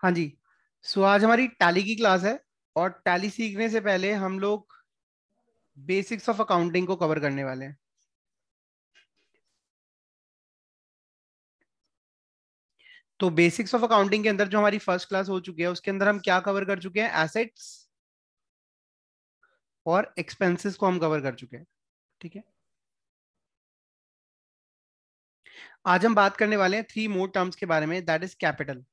हाँ जी। सो आज हमारी टैली की क्लास है और टैली सीखने से पहले हम लोग बेसिक्स ऑफ अकाउंटिंग को कवर करने वाले हैं। तो बेसिक्स ऑफ अकाउंटिंग के अंदर जो हमारी फर्स्ट क्लास हो चुकी है उसके अंदर हम क्या कवर कर चुके हैं, एसेट्स और एक्सपेंसेस को हम कवर कर चुके हैं। ठीक है। आज हम बात करने वाले हैं थ्री मोर टर्म्स के बारे में, दैट इज कैपिटल।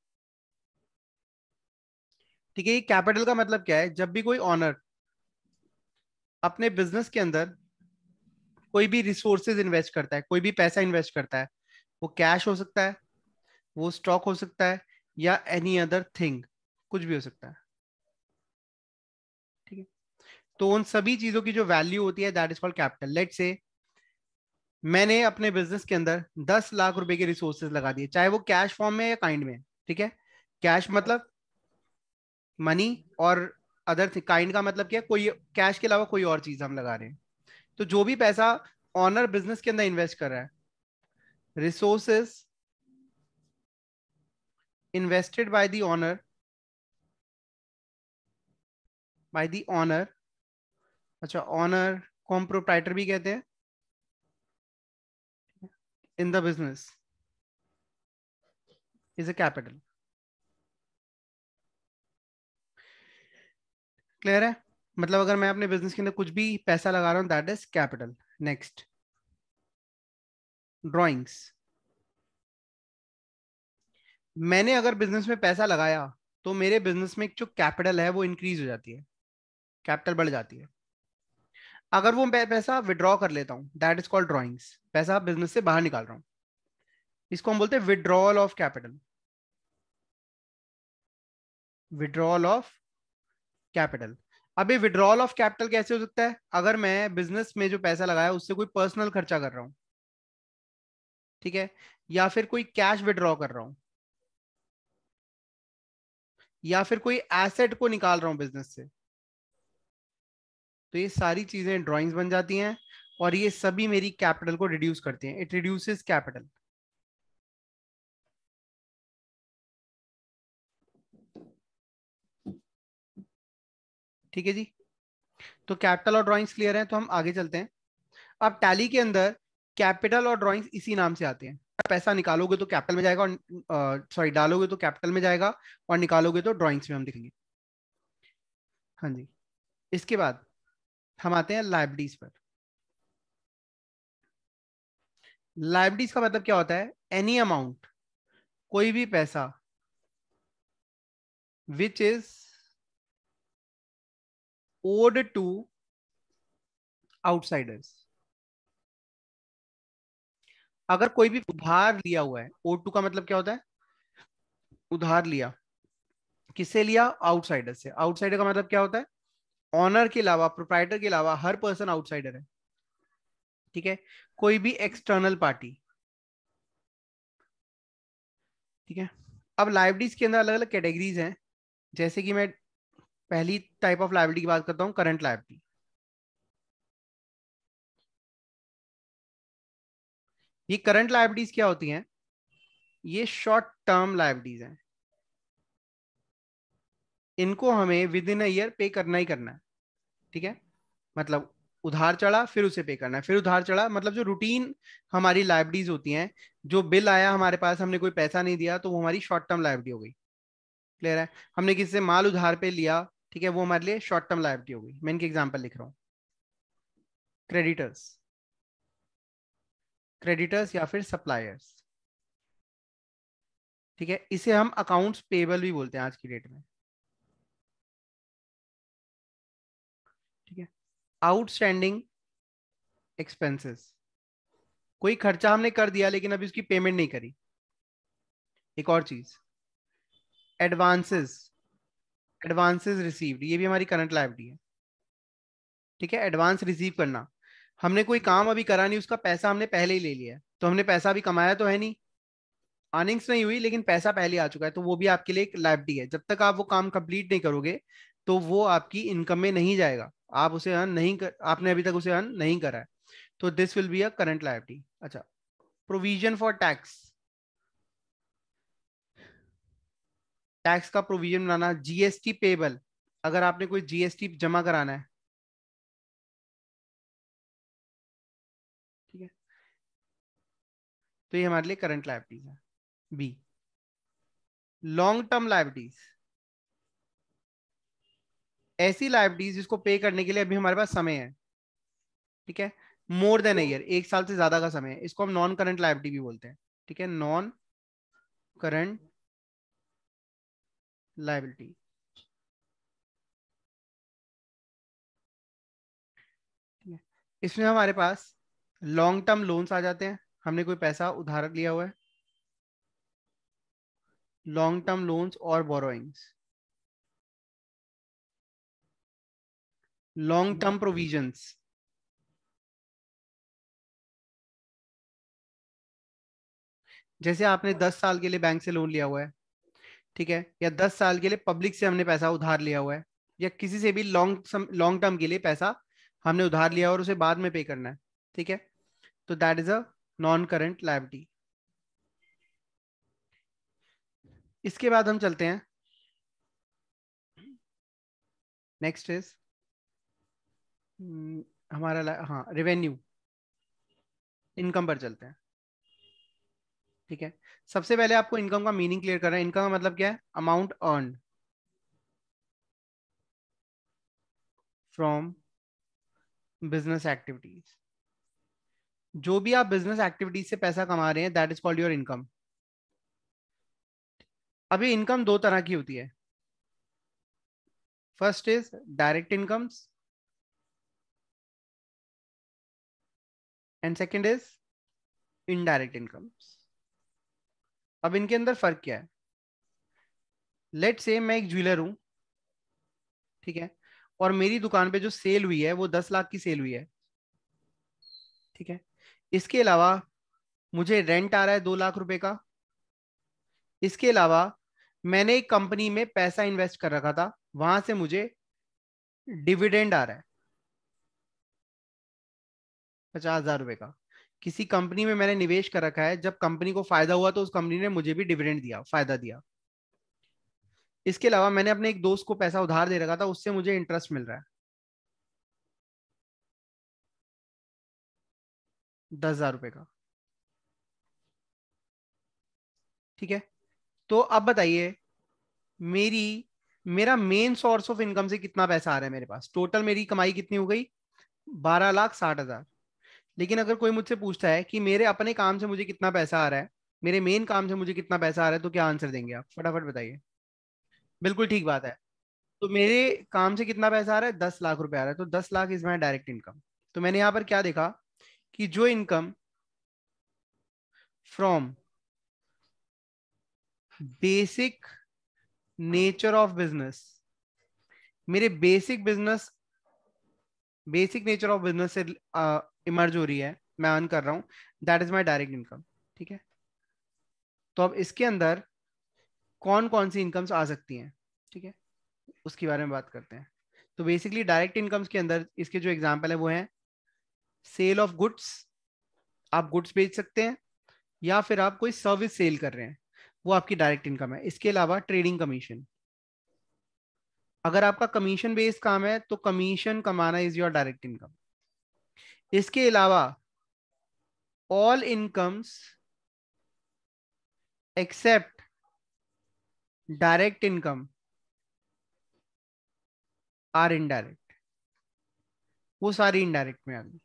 ठीक है। ये कैपिटल का मतलब क्या है? जब भी कोई ऑनर अपने बिजनेस के अंदर कोई भी रिसोर्सेज इन्वेस्ट करता है, कोई भी पैसा इन्वेस्ट करता है, वो कैश हो सकता है, वो स्टॉक हो सकता है, या एनी अदर थिंग, कुछ भी हो सकता है। ठीक है। तो उन सभी चीजों की जो वैल्यू होती है that is called capital. Let's say मैंने अपने बिजनेस के अंदर 10 लाख रुपए के रिसोर्सेज लगा दिए, चाहे वो कैश फॉर्म में या काइंड में। ठीक है। कैश मतलब मनी, और अदर काइंड का मतलब क्या है? कोई कैश के अलावा कोई और चीज हम लगा रहे हैं। तो जो भी पैसा ऑनर बिजनेस के अंदर इन्वेस्ट कर रहा है, resources invested by the owner. अच्छा, ऑनर को हम प्रोप्राइटर भी कहते हैं in the business, is a capital. Clear है? मतलब अगर मैं अपने बिजनेस के अंदर कुछ भी पैसा लगा रहा हूं that is capital. Next, drawings. मैंने अगर बिजनेस में पैसा लगाया तो मेरे बिजनेस में जो कैपिटल है वो इंक्रीज हो जाती है, कैपिटल बढ़ जाती है। अगर वो मैं पैसा विड्रॉ कर लेता हूं दैट इज कॉल्ड ड्राइंग्स। पैसा बिजनेस से बाहर निकाल रहा हूं, इसको हम बोलते हैं withdrawal of capital. Withdrawal of capital. अब ये विड्रॉल ऑफ कैपिटल कैसे हो सकता है? अगर मैं बिजनेस में जो पैसा लगाया उससे कोई पर्सनल खर्चा कर रहा हूं, ठीक है, या फिर कोई कैश विड्रॉ कर रहा हूं, या फिर कोई एसेट को निकाल रहा हूं बिजनेस से, तो ये सारी चीजें ड्राइंग्स बन जाती हैं और ये सभी मेरी कैपिटल को रिड्यूस करती हैं। It reduces capital. ठीक है जी। तो कैपिटल और ड्राइंग्स क्लियर हैं, तो हम आगे चलते हैं। अब टैली के अंदर कैपिटल और ड्राइंग्स इसी नाम से आते हैं। पैसा निकालोगे तो कैपिटल में जाएगा, और सॉरी डालोगे तो कैपिटल में जाएगा, और निकालोगे तो ड्राइंग्स में हम दिखेंगे। हाँ जी। इसके बाद हम आते हैं लाइबिलिटीज पर। लाइबिलिटीज का मतलब क्या होता है? एनी अमाउंट, कोई भी पैसा which is owed to outsiders. अगर कोई भी उधार लिया हुआ है, ओड टू का मतलब क्या होता है? उधार लिया। किससे लिया? आउटसाइडर से। आउटसाइडर का मतलब क्या होता है? ऑनर के अलावा, प्रोप्राइटर के अलावा हर पर्सन आउटसाइडर है। ठीक है। कोई भी एक्सटर्नल पार्टी। ठीक है। अब लाइबिलिटीज के अंदर अलग अलग कैटेगरीज हैं। जैसे कि मैं पहली टाइप ऑफ लाइबिलिटी की बात करता हूं, करंट लाइबिलिटी। ये करंट लाइबिलिटीज क्या होती हैं? ये शॉर्ट टर्म लाइबिलिटीज हैं। इनको हमें विद इन अ ईयर पे करना ही करना है। ठीक है। मतलब उधार चढ़ा फिर उसे पे करना है, फिर उधार चढ़ा, मतलब जो रूटीन हमारी लाइबिलिटीज होती हैं। जो बिल आया हमारे पास, हमने कोई पैसा नहीं दिया, तो वो हमारी शॉर्ट टर्म लाइबिलिटी हो गई। क्लियर है? हमने किसी से माल उधार पे लिया, ठीक है, वो हमारे लिए शॉर्ट टर्म लाइबिलिटी हो गई। मैं इनके एग्जांपल लिख रहा हूँ। क्रेडिटर्स, क्रेडिटर्स या फिर सप्लायर्स। ठीक है। इसे हम अकाउंट्स पेबल भी बोलते हैं आज की डेट में। ठीक है। आउटस्टैंडिंग एक्सपेंसेस, कोई खर्चा हमने कर दिया लेकिन अभी उसकी पेमेंट नहीं करी। एक और चीज, एडवांसेस, एडवांसेस रिसीव्ड, ये भी हमारी करंट लायबिलिटी है। ठीक है। एडवांस रिसीव करना, हमने कोई काम अभी करा नहीं, उसका पैसा हमने पहले ही ले लिया है, तो हमने पैसा अभी कमाया तो है नहीं, अर्निंग्स नहीं हुई लेकिन पैसा पहले आ चुका है, तो वो भी आपके लिए एक लायबिलिटी है। जब तक आप वो काम कंप्लीट नहीं करोगे तो वो आपकी इनकम में नहीं जाएगा, आप उसे अर्न नहीं कर, आपने अभी तक उसे अर्न नहीं करा है, तो this will be a current liability. अच्छा, प्रोविजन फॉर टैक्स। टैक्स का प्रोविजन बनाना, जीएसटी पेबल, अगर आपने कोई जीएसटी जमा कराना है, ठीक है, तो ये हमारे लिए करंट लायबिलिटीज है। बी, लॉन्ग टर्म लायबिलिटीज, ऐसी लायबिलिटीज जिसको पे करने के लिए अभी हमारे पास समय है, ठीक है, मोर देन ईयर, एक साल से ज्यादा का समय है, इसको हम नॉन करंट लायबिलिटी भी बोलते हैं, ठीक है, नॉन करंट लायबिलिटी। ठीक है, इसमें हमारे पास लॉन्ग टर्म लोन्स आ जाते हैं, हमने कोई पैसा उधार लिया हुआ है, लॉन्ग टर्म लोन्स और बोरोइंग्स, लॉन्ग टर्म प्रोविजंस, जैसे आपने 10 साल के लिए बैंक से लोन लिया हुआ है, ठीक है, या 10 साल के लिए पब्लिक से हमने पैसा उधार लिया हुआ है, या किसी से भी लॉन्ग लॉन्ग टर्म के लिए पैसा हमने उधार लिया और उसे बाद में पे करना है, ठीक है, तो that is a non current liability. इसके बाद हम चलते हैं, नेक्स्ट इज हाँ, रेवेन्यू, इनकम पर चलते हैं, ठीक है। सबसे पहले आपको इनकम का मीनिंग क्लियर करना है। इनकम का मतलब क्या है? Amount earn from business activities, जो भी आप बिजनेस एक्टिविटीज से पैसा कमा रहे हैं, that is called your income. अभी इनकम दो तरह की होती है, first is direct incomes and second is indirect incomes. अब इनके अंदर फर्क क्या है? लेट से मैं एक ज्वेलर हूं, ठीक है, और मेरी दुकान पे जो सेल हुई है वो 10 लाख की सेल हुई है, ठीक है, इसके अलावा मुझे रेंट आ रहा है 2 लाख रुपए का, इसके अलावा मैंने एक कंपनी में पैसा इन्वेस्ट कर रखा था, वहां से मुझे डिविडेंड आ रहा है 50,000 रुपए का। किसी कंपनी में मैंने निवेश कर रखा है, जब कंपनी को फायदा हुआ तो उस कंपनी ने मुझे भी डिविडेंड दिया, फायदा दिया। इसके अलावा मैंने अपने एक दोस्त को पैसा उधार दे रखा था, उससे मुझे इंटरेस्ट मिल रहा है 10,000 रुपए का, ठीक है। तो अब बताइए, मेरी मेरा मेन सोर्स ऑफ इनकम से कितना पैसा आ रहा है मेरे पास? टोटल मेरी कमाई कितनी हो गई? 12,60,000। लेकिन अगर कोई मुझसे पूछता है कि मेरे अपने काम से मुझे कितना पैसा आ रहा है, मेरे मेन काम से मुझे कितना पैसा आ रहा है, तो क्या आंसर देंगे आप? फटाफट बताइए। बिल्कुल ठीक बात है। तो मेरे काम से कितना पैसा आ रहा है? 10 लाख रुपए आ रहा है, तो 10 lakh is my direct income. तो मैंने यहां पर क्या देखा कि जो income from basic nature of business, मेरे बेसिक नेचर ऑफ बिजनेस से इमर्ज हो रही है, मैं अर्न कर रहा हूं, that is my direct income, ठीक है। तो अब इसके अंदर कौन कौन सी इनकम्स आ सकती हैं, ठीक है, उसके बारे में बात करते हैं। तो बेसिकली डायरेक्ट इनकम्स के अंदर इसके जो एग्जांपल है वो है सेल ऑफ गुड्स, आप गुड्स बेच सकते हैं, या फिर आप कोई सर्विस सेल कर रहे हैं, वो आपकी डायरेक्ट इनकम है। इसके अलावा ट्रेडिंग कमीशन, अगर आपका कमीशन बेस्ड काम है तो कमीशन कमाना इज योर डायरेक्ट इनकम। इसके अलावा all incomes except direct income are indirect, वो सारी इनडायरेक्ट में आ गई,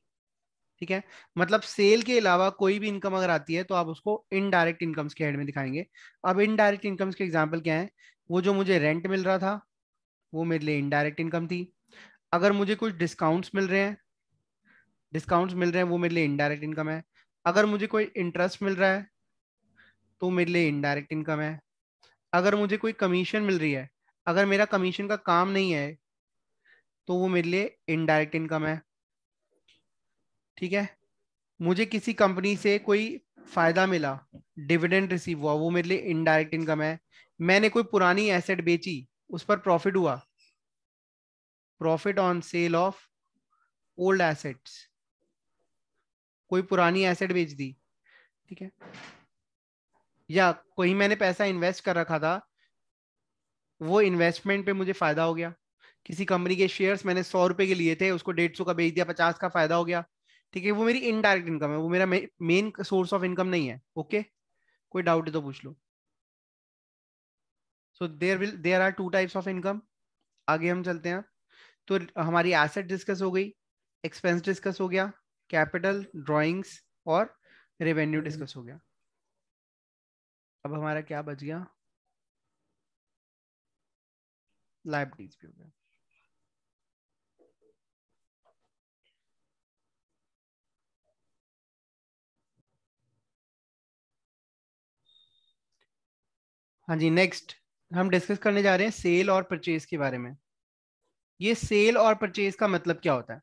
ठीक है। मतलब सेल के अलावा कोई भी इनकम अगर आती है तो आप उसको इनडायरेक्ट इनकम्स के हेड में दिखाएंगे। अब इनडायरेक्ट इनकम्स के एग्जांपल क्या है? वो जो मुझे रेंट मिल रहा था, वो मेरे लिए इनडायरेक्ट इनकम थी। अगर मुझे कुछ डिस्काउंट्स मिल रहे हैं, वो मेरे लिए इनडायरेक्ट इनकम है। अगर मुझे कोई इंटरेस्ट मिल रहा है, तो मेरे लिए इनडायरेक्ट इनकम है। अगर मुझे कोई कमीशन मिल रही है, अगर मेरा कमीशन का काम नहीं है, तो वो मेरे लिए इनडायरेक्ट इनकम है, ठीक है। मुझे किसी कंपनी से कोई फायदा मिला, डिविडेंड रिसीव हुआ, वो मेरे लिए इनडायरेक्ट इनकम है। मैंने कोई पुरानी एसेट बेची, उस पर प्रॉफिट हुआ, profit on sale of old assets, कोई पुरानी एसेट बेच दी, ठीक है। या कोई मैंने पैसा इन्वेस्ट कर रखा था, वो इन्वेस्टमेंट पे मुझे फायदा हो गया। किसी कंपनी के शेयर्स मैंने 100 रुपए के लिए थे, उसको 150 का बेच दिया, 50 का फायदा हो गया। ठीक है, वो मेरी इनडायरेक्ट इनकम है, वो मेरा मेन सोर्स ऑफ इनकम नहीं है। ओके, कोई डाउट है तो पूछ लो। So there are two types of income. आगे हम चलते हैं। तो हमारी एसेट डिस्कस हो गई, एक्सपेंस डिस्कस हो गया, कैपिटल, ड्राइंग्स और रेवेन्यू डिस्कस हो गया। अब हमारा क्या बच गया? लायबिलिटीज भी हो गया। हाँ जी, नेक्स्ट हम डिस्कस करने जा रहे हैं सेल और परचेज के बारे में। ये सेल और परचेज का मतलब क्या होता है?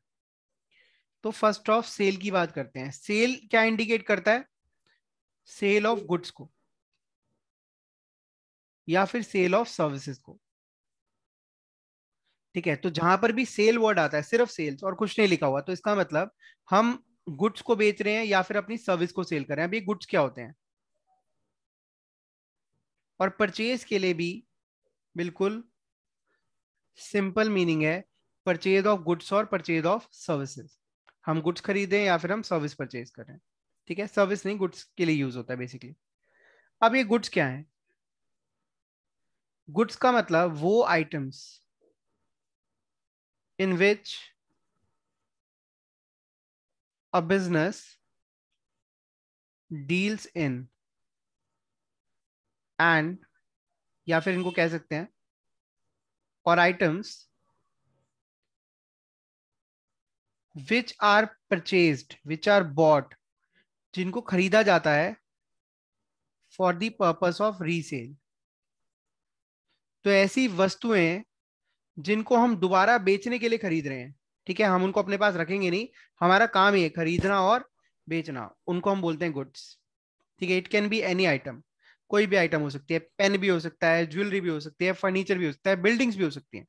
तो फर्स्ट ऑफ सेल की बात करते हैं। सेल क्या इंडिकेट करता है? सेल ऑफ गुड्स को या फिर सेल ऑफ सर्विसेज को। ठीक है, तो जहां पर भी सेल वर्ड आता है, सिर्फ सेल्स और कुछ नहीं लिखा हुआ, तो इसका मतलब हम गुड्स को बेच रहे हैं या फिर अपनी सर्विस को सेल कर रहे हैं। अभी गुड्स क्या होते हैं? और परचेज के लिए भी बिल्कुल सिंपल मीनिंग है, परचेज ऑफ गुड्स और परचेज ऑफ सर्विसेज। हम गुड्स खरीदें या फिर हम सर्विस परचेज करें। ठीक है, सर्विस नहीं, गुड्स के लिए यूज होता है बेसिकली। अब ये गुड्स क्या है? गुड्स का मतलब वो items in which a business deals in and, या फिर इनको कह सकते हैं, और items which are purchased, which are bought, जिनको खरीदा जाता है for the purpose of resale. तो ऐसी वस्तुएं जिनको हम दोबारा बेचने के लिए खरीद रहे हैं। ठीक है, हम उनको अपने पास रखेंगे नहीं, हमारा काम ही है खरीदना और बेचना, उनको हम बोलते हैं गुड्स। ठीक है, it can be any item, कोई भी आइटम हो सकती है, पेन भी हो सकता है, ज्वेलरी भी हो सकती है, फर्नीचर भी हो सकता है, बिल्डिंग्स भी हो सकती हैं।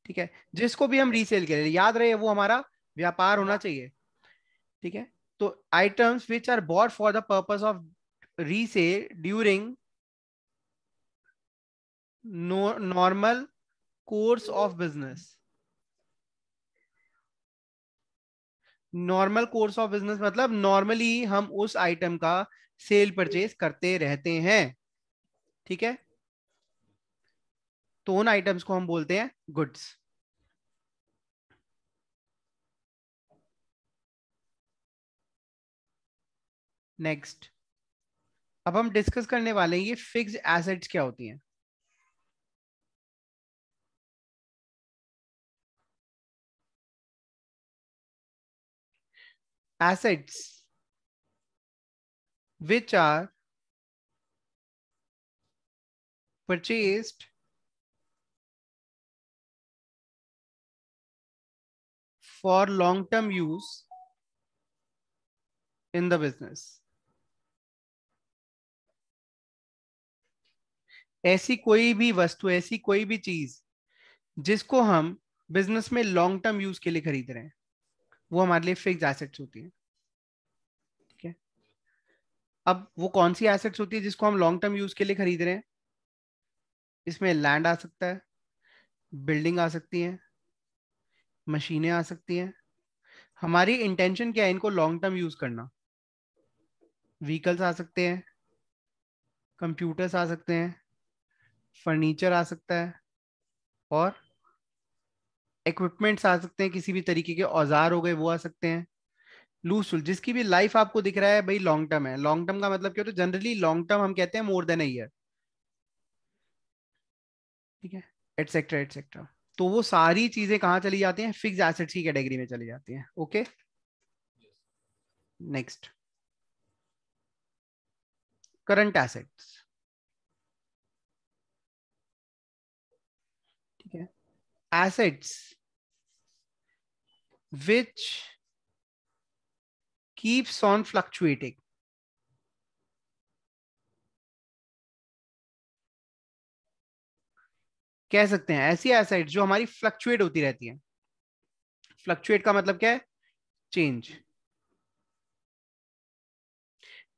ठीक है, जिसको भी हम रीसेल करें, याद रहे वो हमारा व्यापार होना चाहिए। ठीक है, तो items which are bought for the purpose of resale during normal course of business. Normal course of business मतलब नॉर्मली हम उस आइटम का सेल परचेज करते रहते हैं। ठीक है, तो उन आइटम्स को हम बोलते हैं गुड्स। नेक्स्ट, अब हम डिस्कस करने वाले हैं ये फिक्स्ड एसेट्स क्या होती हैं। Assets which are purchased for long term use in the business. ऐसी कोई भी वस्तु, ऐसी कोई भी चीज जिसको हम बिजनेस में लॉन्ग टर्म यूज के लिए खरीद रहे हैं, वो हमारे लिए फिक्स्ड एसेट्स होती है। ठीक है, अब वो कौन सी एसेट्स होती है जिसको हम लॉन्ग टर्म यूज के लिए खरीद रहे हैं? इसमें लैंड आ सकता है, बिल्डिंग आ सकती है, मशीनें आ सकती हैं। हमारी इंटेंशन क्या है? इनको लॉन्ग टर्म यूज करना। व्हीकल्स आ सकते हैं, कंप्यूटर्स आ सकते हैं, फर्नीचर आ सकता है, और इक्विपमेंट्स आ सकते हैं, किसी भी तरीके के औजार हो गए वो आ सकते हैं। लूजफुल जिसकी भी लाइफ आपको दिख रहा है भाई लॉन्ग टर्म है। लॉन्ग टर्म का मतलब क्या होता है? जनरली लॉन्ग टर्म हम कहते हैं मोर देन अ ईयर। ठीक है, एटसेट्रा एटसेट्रा। तो वो सारी चीजें कहाँ चली जाती हैं? फिक्स एसेट्स की कैटेगरी में चली जाती हैं। Okay, next, current assets. ठीक है, assets which keeps on fluctuating. कह सकते हैं ऐसी एसेट्स जो हमारी फ्लक्चुएट होती रहती हैं। फ्लक्चुएट का मतलब क्या है? चेंज।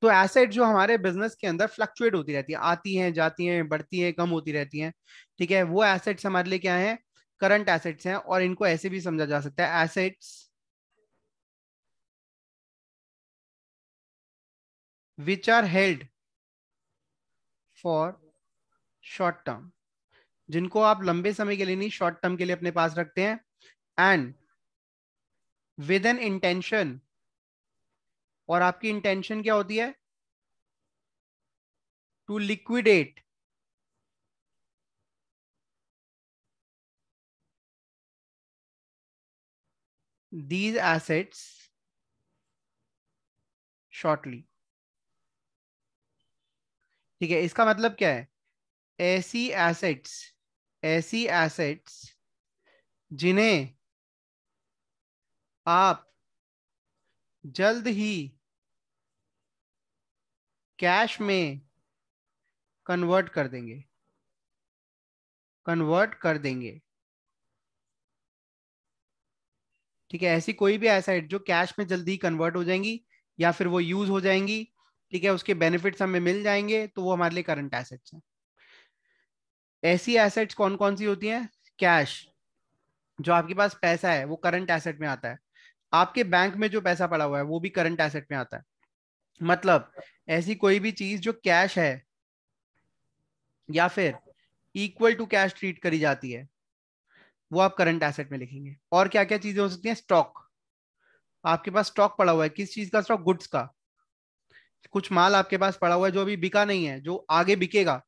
तो एसेट जो हमारे बिजनेस के अंदर फ्लक्चुएट होती रहती है, आती हैं जाती हैं बढ़ती हैं कम होती रहती हैं, ठीक है, वो एसेट्स हमारे लिए क्या है, करंट एसेट्स हैं। और इनको ऐसे भी समझा जा सकता है, assets which are held for short term, जिनको आप लंबे समय के लिए नहीं, शॉर्ट टर्म के लिए अपने पास रखते हैं। एंड विद एन इंटेंशन, और आपकी इंटेंशन क्या होती है, to liquidate these assets shortly. ठीक है, इसका मतलब क्या है, ऐसी एसेट्स, ऐसी एसेट्स जिन्हें आप जल्द ही कैश में कन्वर्ट कर देंगे, कन्वर्ट कर देंगे। ठीक है, ऐसी कोई भी एसेट जो कैश में जल्दी कन्वर्ट हो जाएंगी या फिर वो यूज हो जाएंगी, ठीक है, उसके बेनिफिट्स हमें मिल जाएंगे, तो वो हमारे लिए करंट एसेट्स हैं। ऐसी एसेट्स कौन कौन सी होती हैं, कैश, जो आपके पास पैसा है वो करंट एसेट में आता है। आपके बैंक में जो पैसा पड़ा हुआ है वो भी करंट एसेट में आता है। मतलब ऐसी कोई भी चीज जो कैश है या फिर इक्वल टू कैश ट्रीट करी जाती है, वो आप करंट एसेट में लिखेंगे। और क्या क्या चीजें हो सकती हैं, स्टॉक, आपके पास स्टॉक पड़ा हुआ है, किस चीज का स्टॉक, गुड्स का, कुछ माल आपके पास पड़ा हुआ है जो अभी बिका नहीं है, जो आगे बिकेगा,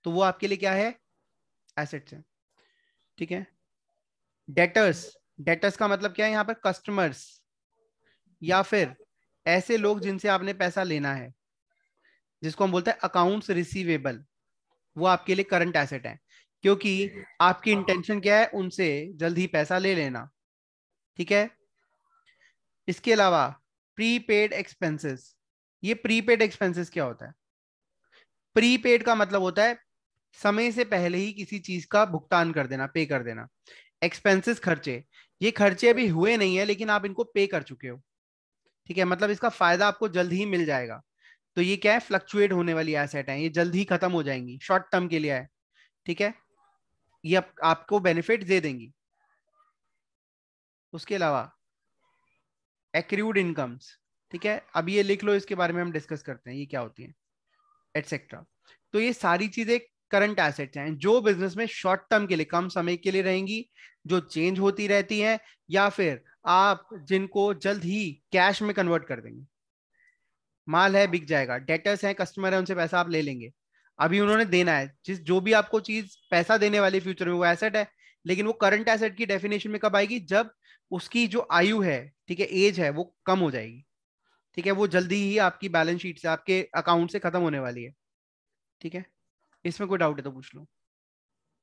तो वो आपके लिए क्या है, एसेट्स है। ठीक है, डेटर्स, डेटर्स का मतलब क्या है यहाँ पर, कस्टमर्स या फिर ऐसे लोग जिनसे आपने पैसा लेना है, जिसको हम बोलते हैं अकाउंट्स रिसीवेबल, वो आपके लिए करंट एसेट है, क्योंकि आपकी इंटेंशन क्या है, उनसे जल्द ही पैसा ले लेना। ठीक है, इसके अलावा प्रीपेड एक्सपेंसेस, ये प्रीपेड एक्सपेंसेस क्या होता है, प्रीपेड का मतलब होता है समय से पहले ही किसी चीज का भुगतान कर देना, पे कर देना। एक्सपेंसेस, खर्चे, ये खर्चे अभी हुए नहीं है लेकिन आप इनको पे कर चुके हो। ठीक है, मतलब इसका फायदा आपको जल्द ही मिल जाएगा। तो ये क्या है, फ्लक्चुएट होने वाली एसेट है, ये जल्द ही खत्म हो जाएंगी, शॉर्ट टर्म के लिए है। ठीक है, ये आपको बेनिफिट दे देंगी। उसके अलावा एक्रूड इनकम्स, ठीक है, अब ये लिख लो, इसके बारे में हम डिस्कस करते हैं ये क्या होती है, एटसेट्रा। तो ये सारी चीजें करंट एसेट्स हैं जो बिजनेस में शॉर्ट टर्म के लिए, कम समय के लिए रहेंगी, जो चेंज होती रहती हैं, या फिर आप जिनको जल्द ही कैश में कन्वर्ट कर देंगे। माल है बिक जाएगा, डेटर्स हैं कस्टमर है, उनसे पैसा आप ले लेंगे, अभी उन्होंने देना है, जिस जो भी आपको चीज पैसा देने वाली फ्यूचर में, वो एसेट है। लेकिन वो करंट एसेट की डेफिनेशन में कब आएगी, जब उसकी जो आयु है, ठीक है, एज है, वो कम हो जाएगी। ठीक है, वो जल्दी ही आपकी बैलेंस शीट से, आपके अकाउंट से खत्म होने वाली है। ठीक है, इसमें कोई डाउट है तो पूछ लो।